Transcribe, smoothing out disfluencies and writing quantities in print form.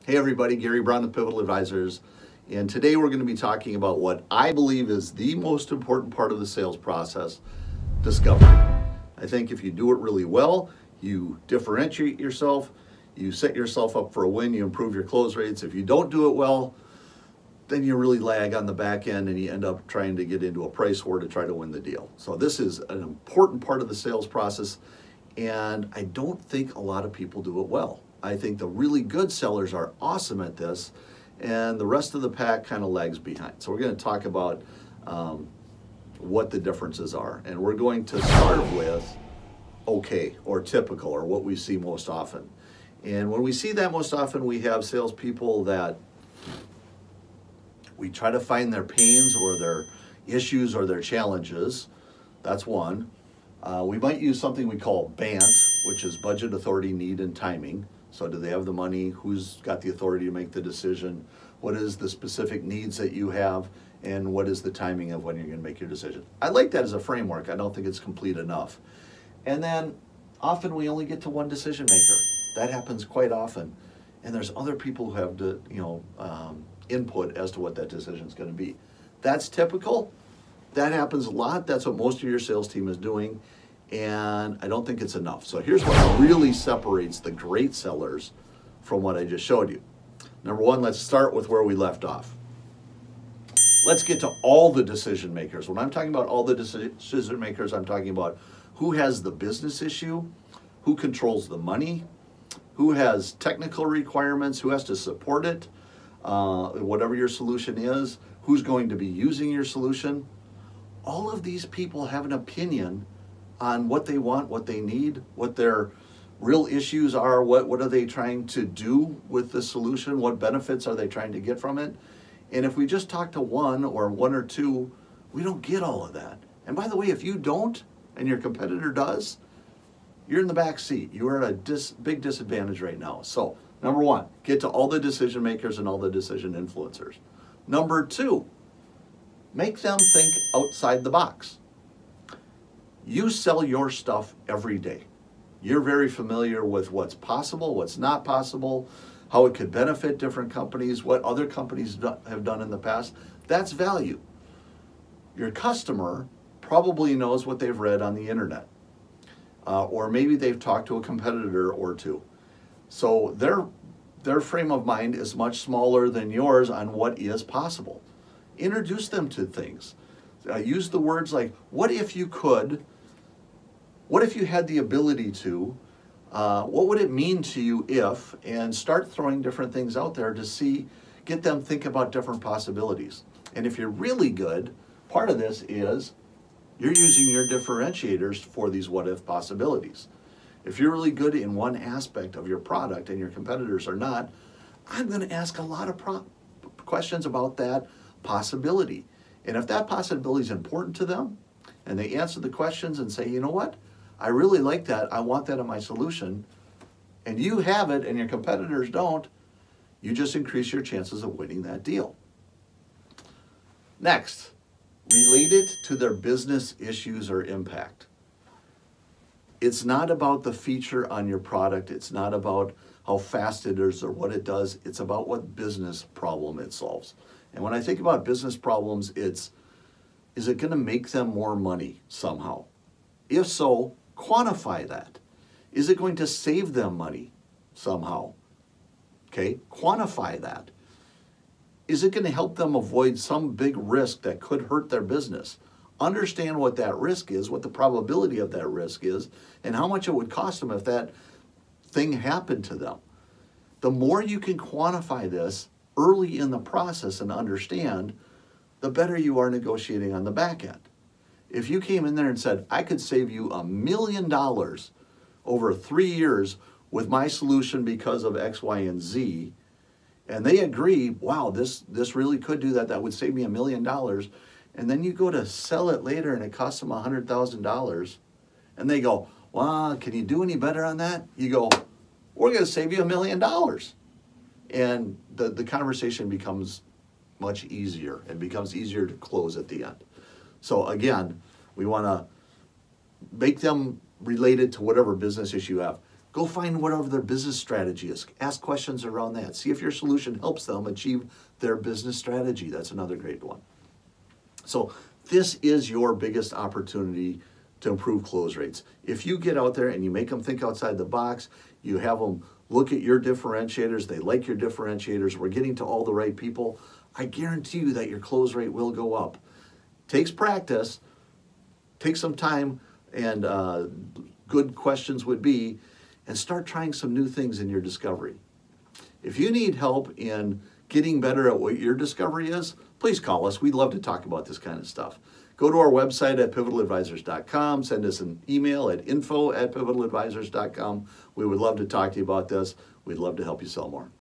Hey everybody, Gary Brown with Pivotal Advisors, and today we're going to be talking about what I believe is the most important part of the sales process, discovery. I think if you do it really well, you differentiate yourself, you set yourself up for a win, you improve your close rates. If you don't do it well, then you really lag on the back end and you end up trying to get into a price war to try to win the deal. So this is an important part of the sales process, and I don't think a lot of people do it well. I think the really good sellers are awesome at this, and the rest of the pack kind of lags behind. So we're going to talk about what the differences are, and we're going to start with okay or typical or what we see most often. And when we see that most often, we have salespeople that we try to find their pains or their issues or their challenges. That's one. We might use something we call BANT, which is budget, authority, need, and timing. So do they have the money? Who's got the authority to make the decision? What is the specific needs that you have? And what is the timing of when you're going to make your decision? I like that as a framework. I don't think it's complete enough. And then often we only get to one decision maker. That happens quite often. And there's other people who have to, input as to what that decision is going to be. That's typical. That happens a lot. That's what most of your sales team is doing. And I don't think it's enough. So here's what really separates the great sellers from what I just showed you. Number one, let's start with where we left off. Let's get to all the decision makers. When I'm talking about all the decision makers, I'm talking about who has the business issue, who controls the money, who has technical requirements, who has to support it, whatever your solution is, who's going to be using your solution. All of these people have an opinion on what they want, what they need, what their real issues are, what are they trying to do with the solution, what benefits are they trying to get from it. And if we just talk to one or two, we don't get all of that. And by the way, if you don't and your competitor does, you're in the back seat. You are at a big disadvantage right now. So number one, get to all the decision makers and all the decision influencers. Number two, make them think outside the box. You sell your stuff every day. You're very familiar with what's possible, what's not possible, how it could benefit different companies, what other companies have done in the past. That's value. Your customer probably knows what they've read on the internet, or maybe they've talked to a competitor or two. So their frame of mind is much smaller than yours on what is possible. Introduce them to things. Use the words like, what if you could? What if you had the ability to? What would it mean to you if? And start throwing different things out there to get them think about different possibilities. And if you're really good, part of this is you're using your differentiators for these what if possibilities. If you're really good in one aspect of your product and your competitors are not, I'm going to ask a lot of questions about that possibility. And if that possibility is important to them and they answer the questions and say, you know what, I really like that, I want that in my solution, and you have it and your competitors don't, you just increase your chances of winning that deal. Next, relate it to their business issues or impact. It's not about the feature on your product. It's not about how fast it is or what it does. It's about what business problem it solves. And when I think about business problems, is it going to make them more money somehow? If so, quantify that. Is it going to save them money somehow? Okay, quantify that. Is it going to help them avoid some big risk that could hurt their business? Understand what that risk is, what the probability of that risk is, and how much it would cost them if that thing happened to them. The more you can quantify this early in the process and understand, the better you are negotiating on the back end. If you came in there and said, I could save you $1 million over 3 years with my solution because of X, Y, and Z, and they agree, wow, this really could do that, that would save me $1 million, and then you go to sell it later and it costs them $100,000, and they go, wow, can you do any better on that? You go, we're going to save you $1 million. And the conversation becomes much easier. It becomes easier to close at the end. So again, we want to make them related to whatever business issue you have. Go find whatever their business strategy is. Ask questions around that. See if your solution helps them achieve their business strategy. That's another great one. So this is your biggest opportunity to improve close rates. If you get out there and you make them think outside the box, you have them look at your differentiators, they like your differentiators, we're getting to all the right people, I guarantee you that your close rate will go up. Takes practice, take some time, and good questions would be, and start trying some new things in your discovery. If you need help in getting better at what your discovery is, please call us. We'd love to talk about this kind of stuff. Go to our website at pivotaldvisors.com. Send us an email at info@pivotaldvisors.com. We would love to talk to you about this. We'd love to help you sell more.